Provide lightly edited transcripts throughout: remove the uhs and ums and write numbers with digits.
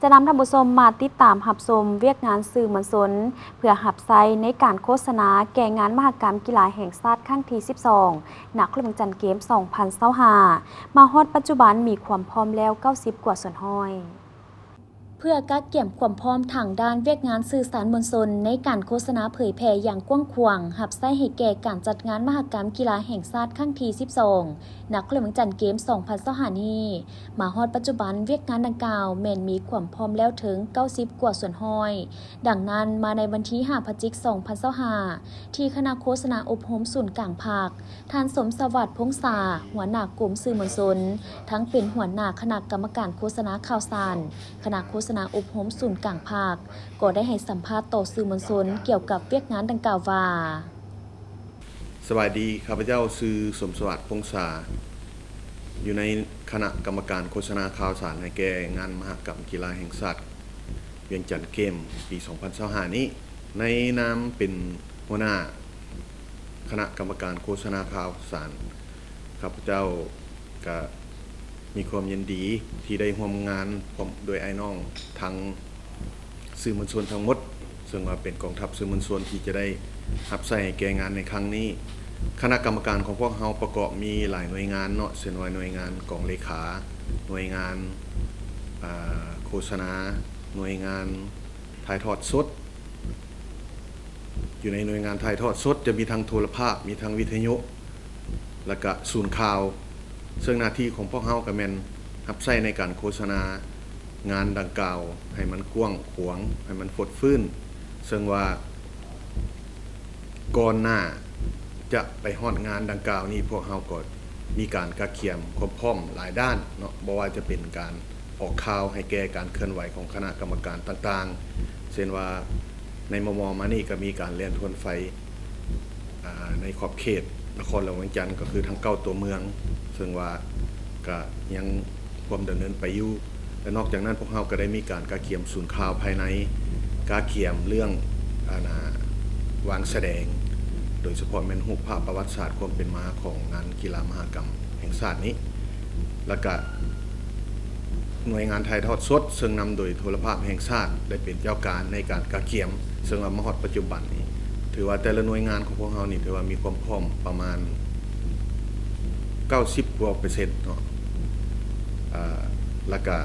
จะนำท่านผู้ชมมาติดตามรับชมเวียกงานสื่อมวลชนเพื่อหับไซในการโฆษณาแก่งานมหกรรมกีฬาแห่งชาติครั้งที่ 12 ณ เครื่องจันทร์เกม 2025 มาฮอดปัจจุบันมีความพร้อมแล้ว 90 กว่าส่วนห้อยเพื่อกักเก็บความพร้อมทางด้านเวียกงานสื่อสารมวลชนในการโฆษณาเผยแพร่อย่างกว้างขวางหับไส้ให้แก่การจัดงานมหกรรมกีฬาแห่งชาติครั้งที่ 12 ณ เครื่องจันทร์เกม 2025 นี้มาฮอดปัจจุบันเวียกงานดังกล่าวแม่นมีความพร้อมแล้วถึง 90 กว่าส่วนห้อยดังนั้นมาในวันที่ 5 พฤศจิกายน 2025 ที่คณะโฆษณาอบรมศูนย์กลางภาคท่านสมสวัสดิ์พงษาหัวหน้ากลุ่มสื่อมวลชนทั้งเป็นหัวหน้าคณะกรรมการโฆษณาข่าวสารคณะโฆษณาอบรมศูนย์กลางภาคก็ได้ให้สัมภาษณ์ต่อสื่อมวลชนเกี่ยวกับเวียกงานดังกล่าวว่าสวัสดีข้าพเจ้าชื่อสมสวัสดิ์พงษาอยู่ในคณะกรรมการโฆษณาข่าวสารในแก่งานมหกรรมกีฬาแห่งชาติเวียงจันทร์เกมปี 2025 นี้ในนามเป็นหัวหน้าคณะกรรมการโฆษณาข่าวสารข้าพเจ้าก็มีความยินดีที่ได้ร่วมงานพร้อมโดยไอ้น้องทั้งสื่อมวลชนทั้งหมดซึ่งว่าเป็นกองทัพสื่อมวลชนที่จะได้รับใช้แก่งานในครั้งนี้คณะกรรมการของพวกเราประกอบมีหลายหน่วยงานเนาะเช่นว่าหน่วยงานกองเลขาหน่วยงานโฆษณาหน่วยงานถ่ายทอดสดอยู่ในหน่วยงานถ่ายทอดสดจะมีทั้งโทรภาพมีทั้งวิทยุและก็ศูนย์ข่าวซึ่งหน้าที่ของพวกเราก็แม่นรับใช้ในการโฆษณางานดังกล่าวให้มันกว้างขวางให้มันฟดฟื้นซึ่งว่าก่อนหน้าจะไปฮอดงานดังกล่าวนี้พวกเราก็มีการกักเขียมความพร้อมหลายด้านเนาะบ่ว่าจะเป็นการออกข่าวให้แก่การเคลื่อนไหวของคณะกรรมการต่างๆเช่นว่าในมม.มานี่ก็มีการเลียนทวนไฟในขอบเขตนครหลวงเวียงจันทร์ก็คือทั้ง9ตัวเมืองซึ่งว่าก็ยังความดำเนินไปอยู่และนอกจากนั้นพวกเราก็ได้มีการกักเขียมศูนย์ข่าวภายในกักเขียมเรื่องวางแสดงโดยเฉพาะแม่นรูปภาพประวัติศาสตร์ความเป็นมาของงานกีฬามหกรรมแห่งชาตินี้แล้วก็หน่วยงานถ่ายทอดสดซึ่งนำโดยโทรภาพแห่งชาติได้เป็นเจ้าการในการกักเขียมซึ่งว่ามาฮอดปัจจุบันนี้ถือว่าแต่ละหน่วยงานของพวกเรานี่ถือว่ามีความพร้อมประมาณ90%เนาะแล้วก็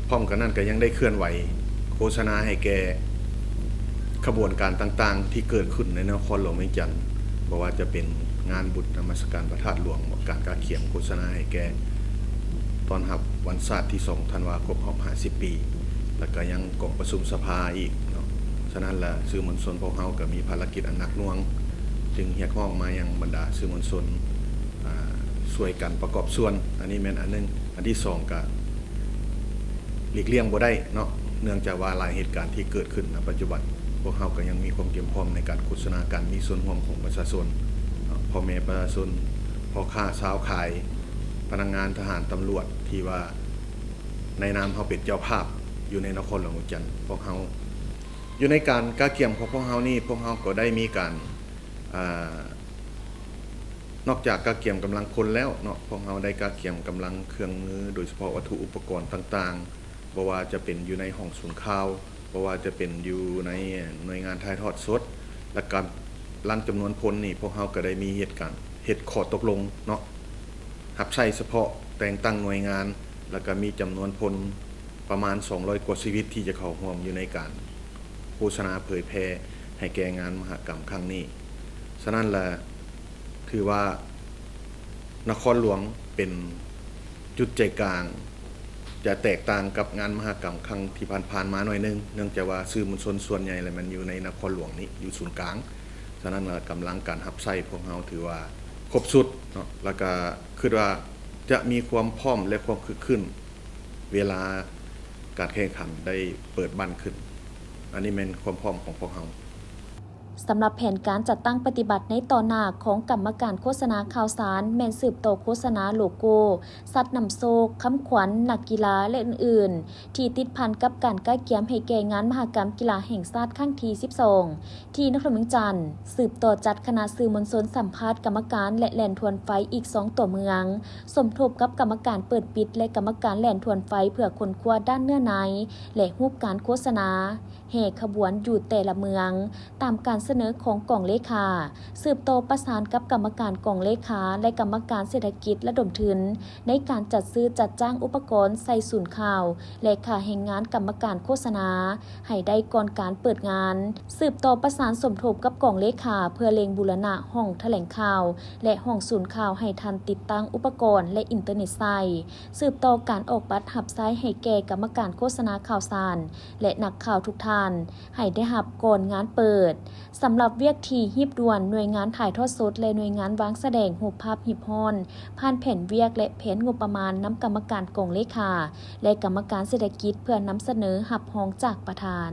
พร้อมกันนั้นก็ยังได้เคลื่อนไหวโฆษณาให้แก่ขบวนการต่างๆที่เกิดขึ้นในนครหลวงเวียงจันทร์บ่ว่าจะเป็นงานบุญนมัสการพระธาตุหลวงการกักเขียมโฆษณาให้แก่ตอนรับวันศาสตร์ที่2ธันวาคม50 ปีแล้วก็ยังกองประชุมสภาอีกเนาะฉะนั้นล่ะสื่อมวลชนพวกเราก็มีภารกิจอันหนักหน่วงจึงเรียกร้องมายังบรรดาสื่อมวลชนช่วยกันประกอบส่วนอันนี้แม่นอันนึงอันที่2ก็หลีกเลี่ยงบ่ได้เนาะเนื่องจากว่าหลายเหตุการณ์ที่เกิดขึ้นในปัจจุบันพวกเราก็ยังมีความเตรียมพร้อมในการโฆษณาการมีส่วนร่วมของประชาชนพ่อแม่ประชาชนพ่อค้าชาวขายพนักงานทหารตำรวจที่ว่าในนามเฮาเป็นเจ้าภาพอยู่ในนครหลวงเวียงจันทร์พวกเราอยู่ในการกักเก็บของพวกเรานี่พวกเราก็ได้มีการนอกจากกักเก็บกำลังคนแล้วเนาะพวกเราได้กักเก็บกำลังเครื่องมือโดยเฉพาะวัตถุอุปกรณ์ต่างๆบ่ว่าจะเป็นอยู่ในห้องศูนย์ข่าวบ่ว่าจะเป็นอยู่ในหน่วยงานถ่ายทอดสดและการลั่นจำนวนคนนี่พวกเราก็ได้มีเหตุการณ์ข้อตกลงเนาะรับใช้เฉพาะแต่งตั้งหน่วยงานแล้วก็มีจำนวนพลประมาณ200กว่าชีวิตที่จะเข้าร่วมอยู่ในการโฆษณาเผยแพร่ให้แก่งานมหกรรมครั้งนี้ฉะนั้นแหละคือว่านครหลวงเป็นจุดใจกลางจะแตกต่างกับงานมหกรรมครั้งที่ผ่านๆมาหน่อยนึงเนื่องจากว่าสื่อมวลชนส่วนใหญ่เลยมันอยู่ในนครหลวงนี้อยู่ศูนย์กลางฉะนั้นกำลังการรับใช้พวกเราถือว่าครบสุดเนาะแล้วก็คิดว่าจะมีความพร้อมและความคึกคืนเวลาการแข่งขันได้เปิดบั้นขึ้นอันนี้เป็นความพร้อมของพวกเรา สำหรับแผนการจัดตั้งปฏิบัติในต่อหน้าของกรรมการโฆษณาข่าวสารแม่นสืบโตโฆษณาโลโก้สัตว์นำโชคคำขวัญนักกีฬาและอื่นๆที่ติดพันกับการใกล้เคียมให้แก่งานมหกรรมกีฬาแห่งชาติครั้งที่ 12 ที่นครเมืองจันทร์สืบต่อจัดคณะสื่อมวลชนสัมภาษณ์กรรมการและแล่นทวนไฟอีก 2 ตัวเมืองสมทบกับกรรมการเปิดปิดและกรรมการแล่นทวนไฟเพื่อค้นคว้าด้านเนื้อในและรูปการโฆษณาแห่ขบวนอยู่แต่ละเมืองตามการเสนอของกองเลขาสืบโตประสานกับกรรมการกองเลขาและกรรมการเศรษฐกิจระดมทุนในการจัดซื้อจัดจ้างอุปกรณ์ใส่ศูนย์ข่าวและค่าแห่งงานกรรมการโฆษณาให้ได้ก่อนการเปิดงานสืบโตประสานสมทบกับกองเลขาเพื่อเล็งบูรณะห้องแถลงข่าวและห้องศูนย์ข่าวให้ทันติดตั้งอุปกรณ์และอินเทอร์เน็ตใส่สืบโตการออกบัตรหับไซส์ให้แก่กรรมการโฆษณาข่าวสารและนักข่าวทุกท่านให้ได้หับก่อนงานเปิดสำหรับเวียกทีฮีบด่วนหน่วยงานถ่ายทอดสดและหน่วยงานวางแสดงรูปภาพหีบฮ้อนผ่านแผนเวียกและแผนงบประมาณนำกรรมการกองเลขาและกรรมการเศรษฐกิจเพื่อนำเสนอหับฮ้องจากประธาน